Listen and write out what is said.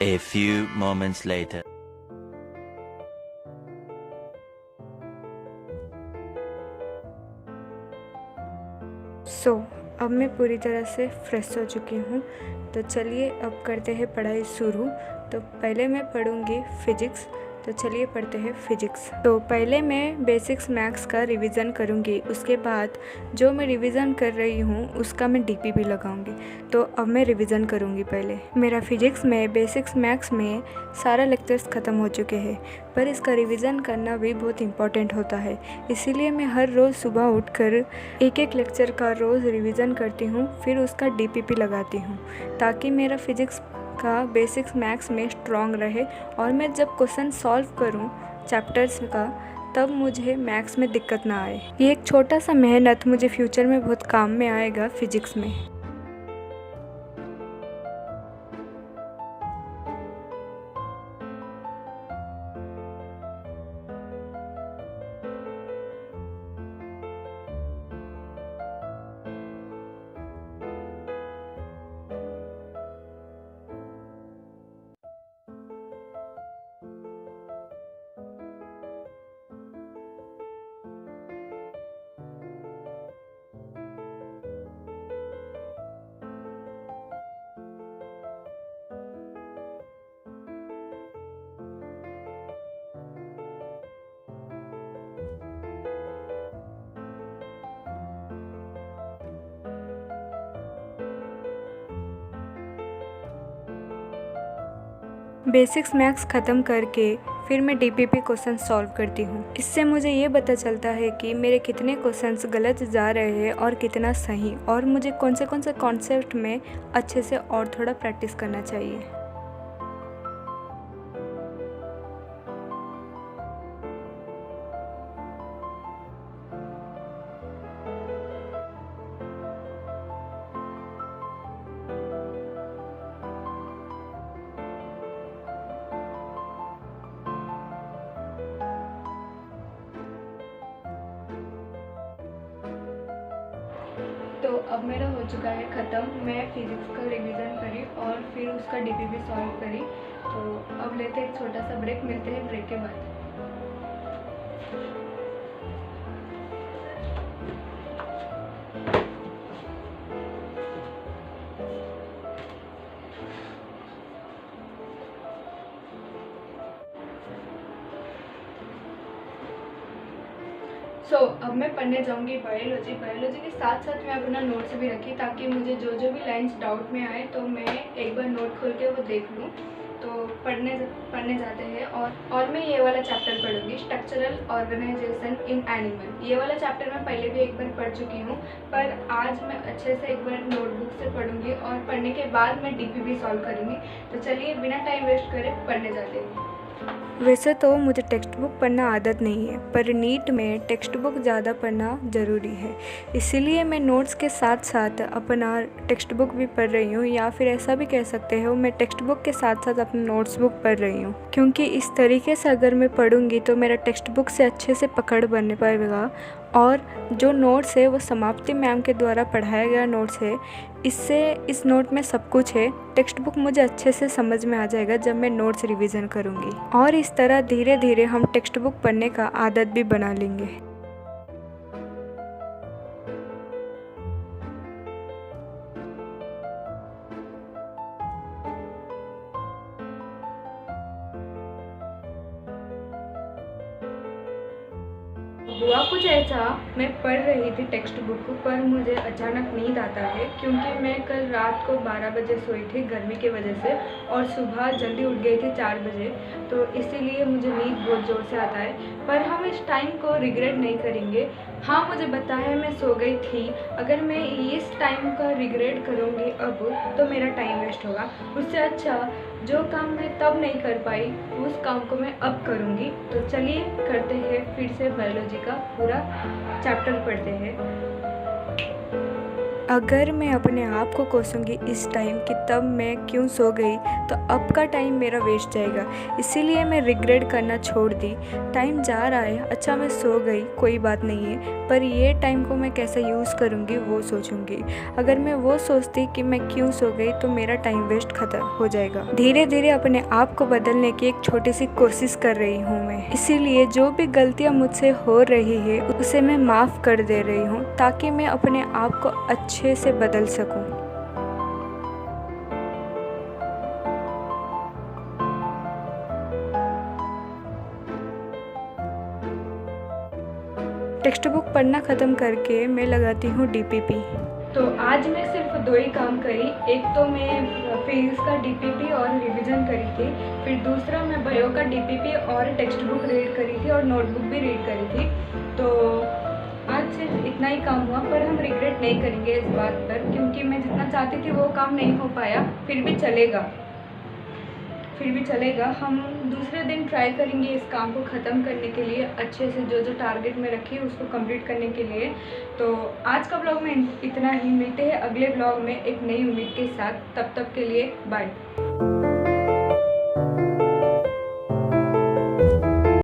A few moments later. अब मैं पूरी तरह से फ्रेश हो चुकी हूँ। तो चलिए अब करते हैं पढ़ाई शुरू। तो पहले मैं पढ़ूँगी फिजिक्स। तो चलिए पढ़ते हैं फिजिक्स। तो पहले मैं बेसिक्स मैथ्स का रिवीजन करूँगी, उसके बाद जो मैं रिवीजन कर रही हूँ उसका मैं डीपीपी लगाऊँगी। तो अब मैं रिवीजन करूँगी। पहले मेरा फिजिक्स में बेसिक्स मैथ्स में सारा लेक्चर्स ख़त्म हो चुके हैं, पर इसका रिवीजन करना भी बहुत इम्पॉर्टेंट होता है। इसीलिए मैं हर रोज़ सुबह उठकर एक एक लेक्चर का रोज़ रिवीजन करती हूँ, फिर उसका डीपीपी लगाती हूँ, ताकि मेरा फिजिक्स का बेसिक्स मैथ्स में स्ट्रॉन्ग रहे और मैं जब क्वेश्चन सॉल्व करूं चैप्टर्स का तब मुझे मैथ्स में दिक्कत ना आए। ये एक छोटा सा मेहनत मुझे फ्यूचर में बहुत काम में आएगा फिजिक्स में। बेसिक्स मैथ्स ख़त्म करके फिर मैं डीपीपी क्वेश्चन सॉल्व करती हूँ। इससे मुझे ये पता चलता है कि मेरे कितने क्वेश्चंस गलत जा रहे हैं और कितना सही, और मुझे कौन से कॉन्सेप्ट में अच्छे से और थोड़ा प्रैक्टिस करना चाहिए। तो अब मेरा हो चुका है ख़त्म। मैं फिज़िक्स का रिवीजन करी और फिर उसका डीपीपी सॉल्व करी। तो अब लेते हैं एक छोटा सा ब्रेक, मिलते हैं ब्रेक के बाद। अब मैं पढ़ने जाऊंगी बायोलॉजी के साथ साथ मैं अपना नोट्स भी रखी, ताकि मुझे जो भी लाइंस डाउट में आए तो मैं एक बार नोट खोल के वो देख लूँ। तो पढ़ने जाते हैं। और मैं ये वाला चैप्टर पढ़ूंगी, स्ट्रक्चरल ऑर्गेनाइजेशन इन एनिमल। ये वाला चैप्टर मैं पहले भी एक बार पढ़ चुकी हूँ, पर आज मैं अच्छे से एक बार नोटबुक से पढ़ूंगी और पढ़ने के बाद मैं डीपीपी सॉल्व करूँगी। तो चलिए बिना टाइम वेस्ट करे पढ़ने जाते हैं। वैसे तो मुझे टेक्स्ट बुक पढ़ना आदत नहीं है, पर नीट में टेक्स्ट बुक ज़्यादा पढ़ना ज़रूरी है। इसीलिए मैं नोट्स के साथ साथ अपना टेक्स्ट बुक भी पढ़ रही हूँ, या फिर ऐसा भी कह सकते हो मैं टेक्स्ट बुक के साथ साथ अपना नोट्स बुक पढ़ रही हूँ। क्योंकि इस तरीके से अगर मैं पढ़ूँगी तो मेरा टेक्स्ट बुक से अच्छे से पकड़ बन पाएगा, और जो नोट्स है वो समाप्ति मैम के द्वारा पढ़ाया गया नोट्स है। इससे इस नोट में सब कुछ है। टेक्स्ट बुक मुझे अच्छे से समझ में आ जाएगा जब मैं नोट्स रिवीजन करूँगी, और इस तरह धीरे धीरे हम टेक्स्ट बुक पढ़ने का आदत भी बना लेंगे। हुआ कुछ ऐसा, मैं पढ़ रही थी टेक्स्ट बुक पर मुझे अचानक नींद आता है, क्योंकि मैं कल रात को 12 बजे सोई थी गर्मी की वजह से, और सुबह जल्दी उठ गई थी 4 बजे। तो इसीलिए मुझे नींद बहुत ज़ोर से आता है। पर हम इस टाइम को रिग्रेट नहीं करेंगे। हाँ, मुझे पता है मैं सो गई थी। अगर मैं इस टाइम का रिग्रेट करूँगी अब, तो मेरा टाइम वेस्ट होगा। उससे अच्छा जो काम मैं तब नहीं कर पाई उस काम को मैं अब करूँगी। तो चलिए करते हैं, फिर से बायोलॉजी का पूरा चैप्टर पढ़ते हैं। अगर मैं अपने आप को कोसूंगी इस टाइम कि तब मैं क्यों सो गई, तो अब का टाइम मेरा वेस्ट जाएगा। इसीलिए मैं रिग्रेट करना छोड़ दी। टाइम जा रहा है, अच्छा मैं सो गई, कोई बात नहीं है, पर ये टाइम को मैं कैसे यूज़ करूँगी वो सोचूंगी। अगर मैं वो सोचती कि मैं क्यों सो गई तो मेरा टाइम वेस्ट खत्म हो जाएगा। धीरे धीरे अपने आप को बदलने की एक छोटी सी कोशिश कर रही हूँ मैं। इसीलिए जो भी गलतियाँ मुझसे हो रही है उसे मैं माफ़ कर दे रही हूँ, ताकि मैं अपने आप को अच्छे से बदल सकूँ। टेक्स्ट बुक पढ़ना ख़त्म करके मैं लगाती हूँ DPP। तो आज मैं सिर्फ 2 ही काम करी। एक तो मैं फिजिक्स का DPP और रिवीजन करी थी, फिर दूसरा मैं बायो का DPP और टेक्स्ट बुक रीड करी थी और नोटबुक भी रीड करी थी। तो आज सिर्फ इतना ही काम हुआ, पर हम रिग्रेट नहीं करेंगे इस बात पर, क्योंकि मैं जितना चाहती थी वो काम नहीं हो पाया। फिर भी चलेगा। हम दूसरे दिन ट्राई करेंगे इस काम को ख़त्म करने के लिए, अच्छे से जो टारगेट में रखी है उसको कंप्लीट करने के लिए। तो आज का ब्लॉग में इतना ही। मिलते हैं अगले ब्लॉग में एक नई उम्मीद के साथ। तब तक के लिए बाय।